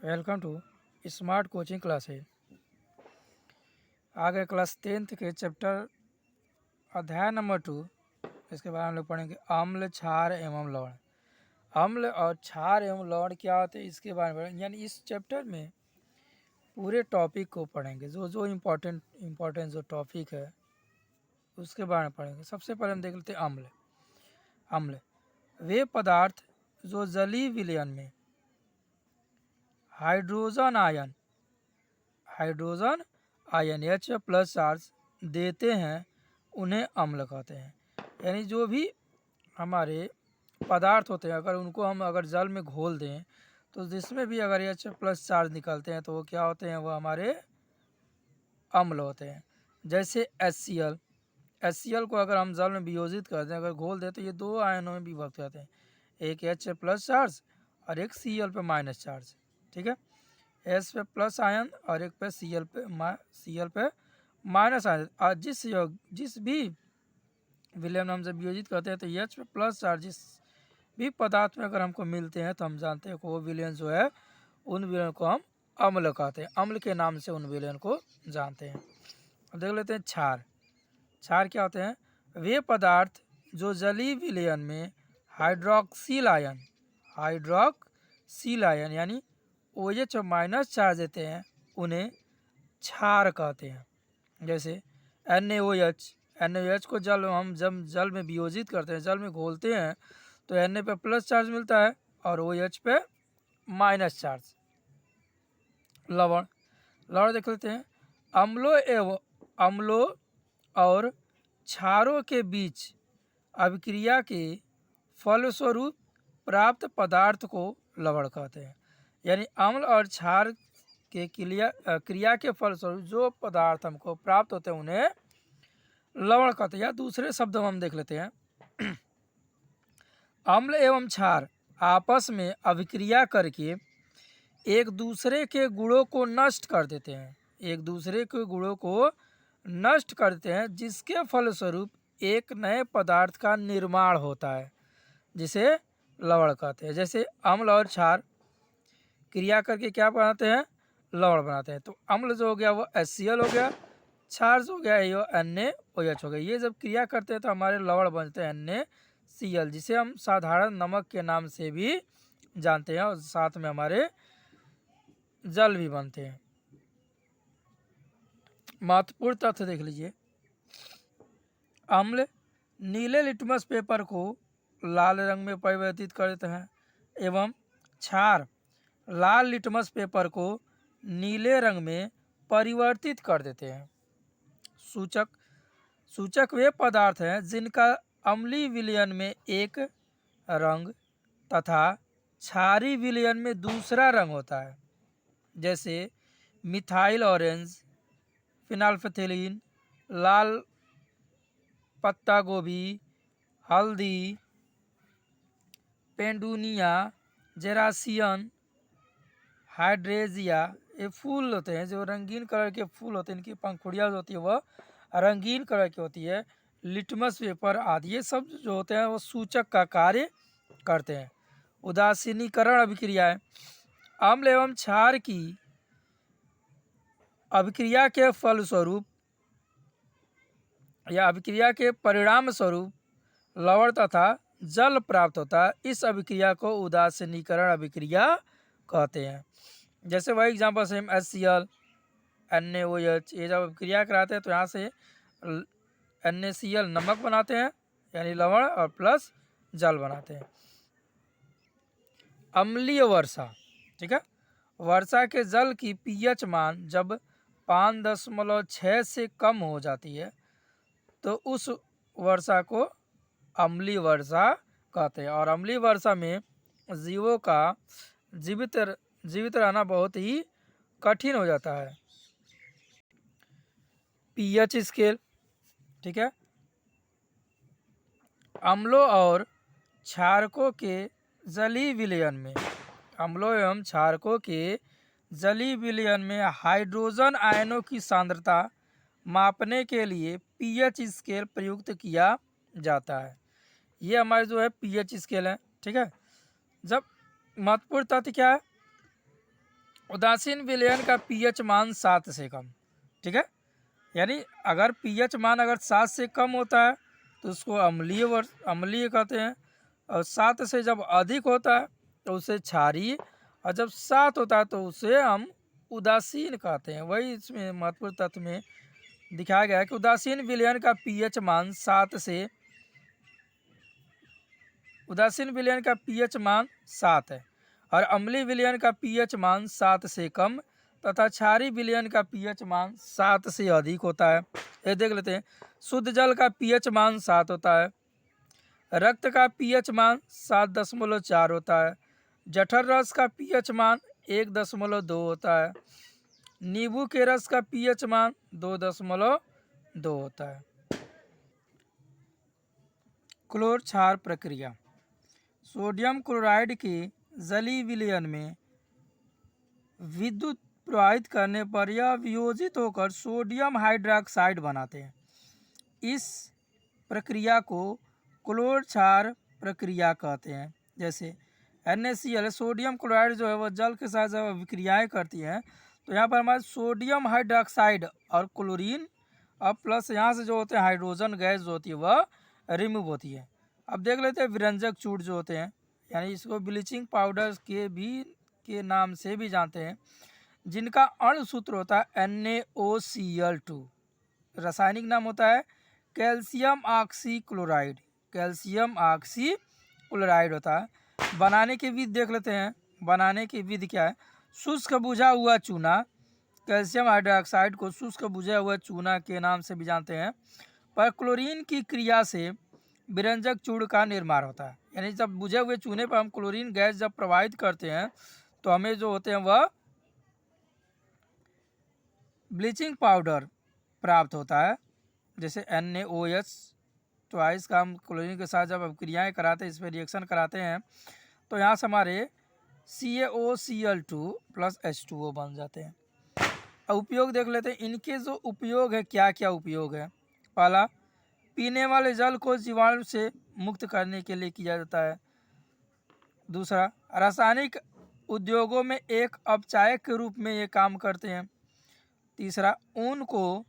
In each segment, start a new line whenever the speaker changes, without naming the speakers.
Welcome to smart coaching classes. आगे class 10th के chapter अध्याय नंबर 2, इसके बाद हम लोग पढ़ेंगे अम्ल, क्षार एवं लवण। अम्ल और क्षार एवं लवण क्या होते हैं इसके बारे में, यानी इस चैप्टर में पूरे टॉपिक को पढ़ेंगे। जो जो इम्पोर्टेंट जो टॉपिक है उसके बारे में पढ़ेंगे। सबसे पहले हम देख लेते हैं अम्ल। अम्ल वे पदार्थ जो जलीय विलयन में हाइड्रोजन आयन H+ चार्ज देते हैं उन्हें अम्ल कहते हैं। यानी जो भी हमारे पदार्थ होते हैं अगर उनको हम जल में घोल दें तो जिसमें भी अगर H+ चार्ज निकलते हैं तो वो क्या होते हैं, वो हमारे अम्ल होते हैं। जैसे HCl को अगर हम जल में वियोजित कर दें, अगर घोल दें तो ये दो आयनों में विभक्त होते हैं, एक H+ चार्ज और एक Cl पे माइनस चार्ज। ठीक है, H पे प्लस आयन और एक पे Cl पे माइनस आयन। और जिस भी विलयन हम जब वियोजित करते हैं तो H पे प्लस चार्ज जिस भी पदार्थ में अगर हमको मिलते हैं तो हम जानते हैं कि वो विलयन जो है उन विलयन को हम अम्ल कहते हैं। अम्ल के नाम से उन विलयन को जानते हैं। अब देख लेते हैं क्षार। क्षार क्या होते हैं? वे पदार्थ जो जलीय विलयन में हाइड्रोक्सिल आयन यानी OH- चार्ज देते हैं उन्हें क्षार कहते हैं। जैसे NaOH को हम जब जल में वियोजित करते हैं, जल में घोलते हैं तो Na पे प्लस चार्ज मिलता है और OH पे माइनस चार्ज। लवण देख लेते हैं। अम्लों और क्षारों के बीच अभिक्रिया के फलस्वरूप प्राप्त पदार्थ को लवण कहते हैं। यानी अम्ल और क्षार के क्रिया के फलस्वरूप जो पदार्थ हमको प्राप्त होते हैं उन्हें लवण कहते हैं। या दूसरे शब्द हम देख लेते हैं। अम्ल एवं क्षार आपस में अभिक्रिया करके एक दूसरे के गुणों को नष्ट कर देते हैं, जिसके फलस्वरूप एक नए पदार्थ का निर्माण होता है, जिसे लवण कहते हैं। जैसे अम्ल और क्षार क्रिया करके क्या बनाते हैं? लवण बनाते हैं। तो अम्ल जो हो गया वो HCl हो गया, क्षार जो हो गया ये NaOH हो गया। ये जब क्रिया करते हैं तो हमारे लवण बनते हैं NaCl, जिसे हम साधारण नमक के नाम से भी जानते हैं और साथ में हमारे जल भी बनते हैं। महत्वपूर्ण तथ्य देख लीजिए। अम्ल नीले लिटमस पेपर को लाल रंग में परिवर्तित कर देते हैं एवं क्षार लाल लिटमस पेपर को नीले रंग में परिवर्तित कर देते हैं। सूचक वे पदार्थ हैं जिनका अम्लीय विलयन में एक रंग तथा क्षारीय विलयन में दूसरा रंग होता है। जैसे मिथाइल ऑरेंज, फिनाल्फेथिलीन, लाल पत्ता गोभी, हल्दी, पेंडुनिया, जेरासियन, हाइड्रेजिया। ये फूल होते हैं जो रंगीन कलर के फूल होते हैं, इनकी पंखुड़ियाँ जो होती है वह रंगीन कलर की होती है। लिटमस पेपर आदि ये सब जो होते हैं वो सूचक का कार्य करते हैं। उदासीनीकरण अभिक्रियाएं अम्ल एवं क्षार की अभिक्रिया के फलस्वरूप या अभिक्रिया के परिणाम स्वरूप लवण तथा जल प्राप्त होता है। इस अभिक्रिया को उदासीनीकरण अभिक्रिया कहते हैं। जैसे वही एग्जाम्पल से हम HCl, NaOH ये जब अभिक्रिया कराते हैं तो यहाँ से NaCl नमक बनाते हैं यानी लवण और प्लस जल बनाते हैं। अम्लीय वर्षा, ठीक है, वर्षा के जल की pH मान जब 5.6 से कम हो जाती है तो उस वर्षा को अम्लीय वर्षा कहते हैं। और अम्लीय वर्षा में जीवों का जीवित रहना बहुत ही कठिन हो जाता है। pH स्केल, ठीक है, अम्लों और क्षारकों के जलीय विलयन में हाइड्रोजन आयनों की सांद्रता मापने के लिए pH स्केल प्रयुक्त किया जाता है। ये हमारे जो है pH स्केल है। ठीक है, जब महत्वपूर्ण तथ्य क्या है? उदासीन विलयन का पीएच मान 7 से कम, ठीक है। यानी अगर पीएच मान अगर 7 से कम होता है तो उसको अम्लीय कहते हैं, और 7 से जब अधिक होता है तो उसे क्षारीय, और जब 7 होता है तो उसे हम उदासीन कहते हैं। वही इसमें महत्वपूर्ण तथ्य में दिखाया गया है कि उदासीन विलयन का पीएच मान 7 से उदासीन विलयन का पीएच मान 7 है, और अम्लीय विलयन का पीएच मान 7 से कम तथा क्षारीय विलयन का पीएच मान 7 से अधिक होता है। ये देख लेते हैं। शुद्ध जल का पीएच मान 7 होता है, रक्त का पीएच मान 7.4 होता है, जठर रस का पीएच मान 1.2 होता है, नींबू के रस का पीएच मान 2.2 होता है। क्लोर क्षार प्रक्रिया। सोडियम क्लोराइड के जलीय विलयन में विद्युत प्रवाहित करने पर यह वियोजित होकर सोडियम हाइड्रोक्साइड बनाते हैं। इस प्रक्रिया को क्लोर क्षार प्रक्रिया कहते हैं। जैसे NaCl सोडियम क्लोराइड जो है वह जल के साथ जब विक्रियाएँ करती हैं तो यहाँ पर हमारे सोडियम हाइड्रोक्साइड और क्लोरीन अब प्लस यहाँ से जो होते हैं हाइड्रोजन गैस जो होती है वह रिमूव होती है। अब देख लेते हैं विरंजक चूड़ जो होते हैं, यानी इसको ब्लीचिंग पाउडर के नाम से भी जानते हैं, जिनका अणु सूत्र होता है NaOCl2। रासायनिक नाम होता है कैल्शियम ऑक्सीक्लोराइड। कैल्शियम ऑक्सीक्लोराइड होता है। बनाने की विधि देख लेते हैं। बनाने की विधि क्या है? शुष्क बुझा हुआ चूना, कैल्शियम हाइड्रोक्साइड को शुष्क बुझा हुआ चूना के नाम से भी जानते हैं, पर क्लोरीन की क्रिया से विरंजक चूड़ का निर्माण होता है। यानी जब बुझे हुए चूने पर हम क्लोरीन गैस जब प्रवाहित करते हैं तो हमें जो होते हैं वह ब्लीचिंग पाउडर प्राप्त होता है। जैसे NaOH ट्वाइस का हम क्लोरीन के साथ जब क्रियाएँ कराते हैं, इस पर रिएक्शन कराते हैं तो यहाँ से हमारे CaOCl2 प्लस H2O बन जाते हैं। अब उपयोग देख लेते हैं। इनके जो उपयोग है, क्या क्या उपयोग है। पहला, पीने वाले जल को जीवाणु से मुक्त करने के लिए किया जाता है। दूसरा, रासायनिक उद्योगों में एक अपचायक के रूप में ये काम करते हैं। तीसरा, ऊन को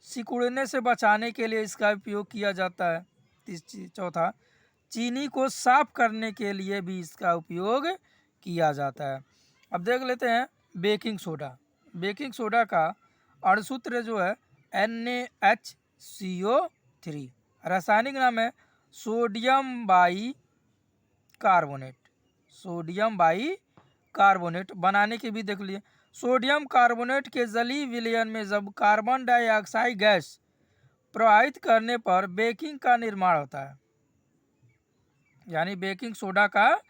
सिकुड़ने से बचाने के लिए इसका उपयोग किया जाता है। चौथा, चीनी को साफ करने के लिए भी इसका उपयोग किया जाता है। अब देख लेते हैं बेकिंग सोडा। बेकिंग सोडा का अणुसूत्र जो है NaHCO3। रासायनिक नाम है sodium by carbonate. Sodium by carbonate. बनाने की भी देख लिए। सोडियम कार्बोनेट के जलीय विलयन में जब कार्बन डाइऑक्साइड गैस प्रवाहित करने पर बेकिंग का निर्माण होता है, यानी बेकिंग सोडा का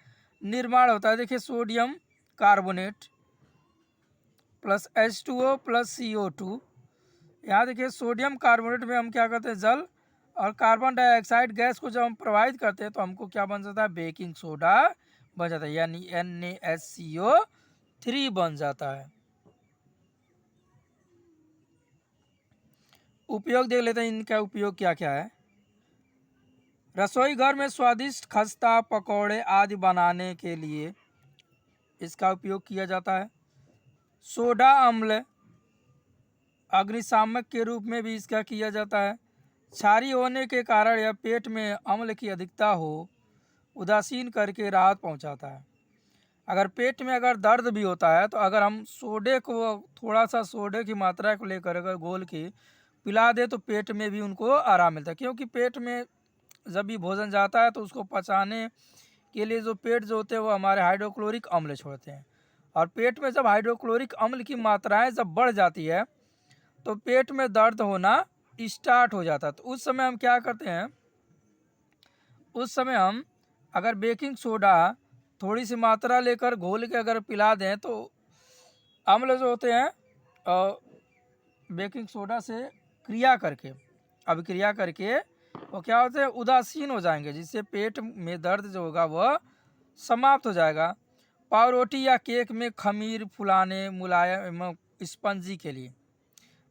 निर्माण होता है। देखिए, sodium carbonate plus H2O plus CO2। यहाँ देखिए सोडियम कार्बोनेट में हम क्या करते हैं, जल और कार्बन डाइऑक्साइड गैस को जब हम प्रवाहित करते हैं तो हमको क्या बन जाता है, बेकिंग सोडा बन जाता है, यानी NaHCO3 बन जाता है। उपयोग देख लेते हैं, इनका उपयोग क्या क्या है। रसोई घर में स्वादिष्ट खस्ता, पकौड़े आदि बनाने के लिए इसका उपयोग किया जाता है। सोडा अम्ल अग्निशामक के रूप में भी इसका किया जाता है। क्षारीय होने के कारण यह पेट में अम्ल की अधिकता हो उदासीन करके राहत पहुंचाता है। अगर पेट में अगर दर्द भी होता है तो अगर हम सोडे को, थोड़ा सा सोडे की मात्रा को लेकर अगर घोल के पिला दे तो पेट में भी उनको आराम मिलता है। क्योंकि पेट में जब भी भोजन जाता है तो उसको पचाने के लिए जो पेट जो होते हैं वो हमारे हाइड्रोक्लोरिक अम्ल छोड़ते हैं, और पेट में जब हाइड्रोक्लोरिक अम्ल की मात्राएं जब बढ़ जाती है तो पेट में दर्द होना स्टार्ट हो जाता है। तो उस समय हम क्या करते हैं, उस समय हम अगर बेकिंग सोडा थोड़ी सी मात्रा लेकर घोल के अगर पिला दें तो अम्ल जो होते हैं बेकिंग सोडा से क्रिया करके, अभिक्रिया करके वो क्या होते हैं, उदासीन हो जाएंगे, जिससे पेट में दर्द जो होगा वह समाप्त हो जाएगा। पावरोटी या केक में खमीर फुलाने, मुलायम स्पंजी के लिए,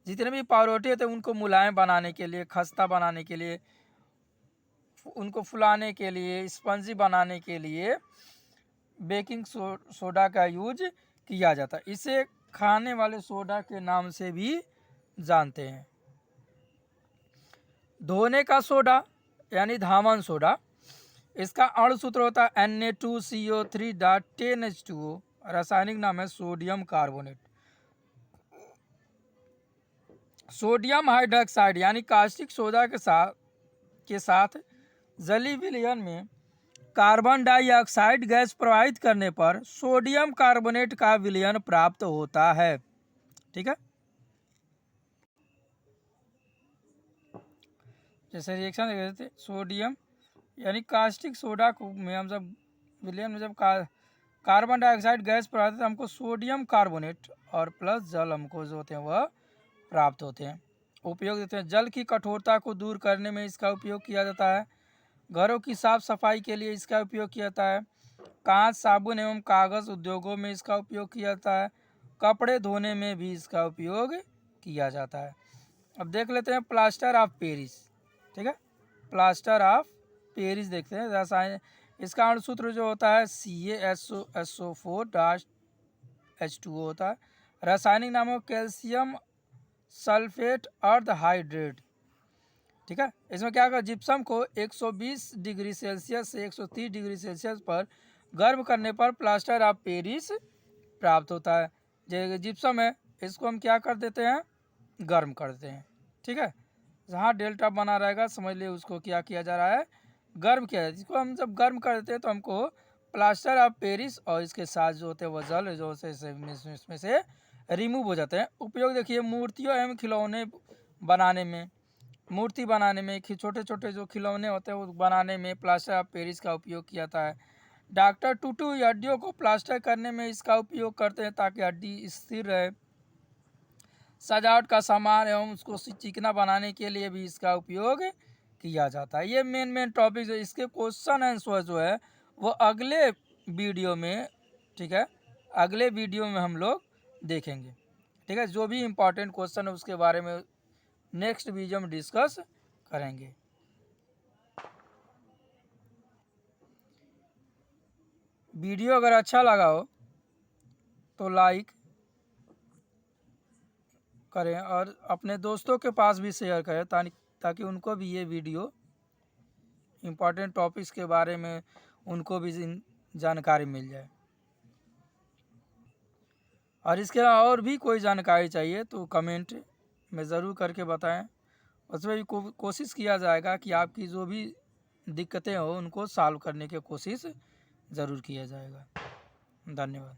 जितने भी पावरोटी होते हैं उनको मुलायम बनाने के लिए, खस्ता बनाने के लिए, उनको फुलाने के लिए, स्पंजी बनाने के लिए बेकिंग सोडा का यूज किया जाता है। इसे खाने वाले सोडा के नाम से भी जानते हैं। धोने का सोडा यानी धामन सोडा, इसका अणु सूत्र होता है Na2CO3.10H2O। रासायनिक नाम है सोडियम कार्बोनेट। सोडियम हाइड्रोक्साइड यानी कास्टिक सोडा के साथ जली विलयन में कार्बन डाइऑक्साइड गैस प्रवाहित करने पर सोडियम कार्बोनेट का विलयन प्राप्त होता है। ठीक है, जैसे रिएक्शन देख रहे थे, सोडियम यानी कास्टिक सोडा को में हम जब विलयन में जब कार्बन डाइऑक्साइड गैस प्रवाहित होता है, हमको सोडियम कार्बोनेट और प्लस जल हमको जो होते हैं वह प्राप्त होते हैं। उपयोग देते हैं, जल की कठोरता को दूर करने में इसका उपयोग किया जाता है। घरों की साफ सफाई के लिए इसका उपयोग किया जाता है। कांच, साबुन एवं कागज़ उद्योगों में इसका उपयोग किया जाता है। कपड़े धोने में भी इसका उपयोग किया जाता है। अब देख लेते हैं प्लास्टर ऑफ पेरिस। ठीक है, प्लास्टर ऑफ पेरिस देखते हैं। रसायन, इसका अणुसूत्र जो होता है CaSO4-H2O होता है। रासायनिक नाम है कैल्शियम सल्फेट अर्ध हाइड्रेट। ठीक है, इसमें क्या होगा, जिप्सम को 120 डिग्री सेल्सियस से 130 डिग्री सेल्सियस पर गर्म करने पर प्लास्टर ऑफ पेरिस प्राप्त होता है। जो जिप्सम है इसको हम क्या कर देते हैं, गर्म कर देते हैं। ठीक है, जहाँ डेल्टा बना रहेगा समझ लिए उसको क्या किया जा रहा है, गर्म किया जाता है। इसको हम जब गर्म कर देते हैं तो हमको प्लास्टर ऑफ पेरिस और इसके साथ जो होते हैं वह जल जो से इसमें से रिमूव हो जाते हैं। उपयोग देखिए, मूर्तियों एवं खिलौने बनाने में, मूर्ति बनाने में, छोटे छोटे जो खिलौने होते हैं वो बनाने में प्लास्टर ऑफ पेरिस का उपयोग किया जाता है। डॉक्टर टूटी हुई हड्डियों को प्लास्टर करने में इसका उपयोग करते हैं ताकि हड्डी स्थिर रहे। सजावट का सामान एवं उसको चिकना बनाने के लिए भी इसका उपयोग किया जाता है। ये मेन टॉपिक है। इसके क्वेश्चन आंसर जो है वो अगले वीडियो में, ठीक है, अगले वीडियो में हम लोग देखेंगे। ठीक है, जो भी इम्पोर्टेंट क्वेश्चन है उसके बारे में नेक्स्ट वीडियो में डिस्कस करेंगे। वीडियो अगर अच्छा लगा हो तो लाइक करें और अपने दोस्तों के पास भी शेयर करें ताकि उनको भी ये वीडियो इम्पोर्टेंट टॉपिक्स के बारे में उनको भी जानकारी मिल जाए। और इसके अलावा और भी कोई जानकारी चाहिए तो कमेंट में ज़रूर करके बताएं। उसमें भी कोशिश किया जाएगा कि आपकी जो भी दिक्कतें हो उनको सॉल्व करने की कोशिश ज़रूर किया जाएगा। धन्यवाद।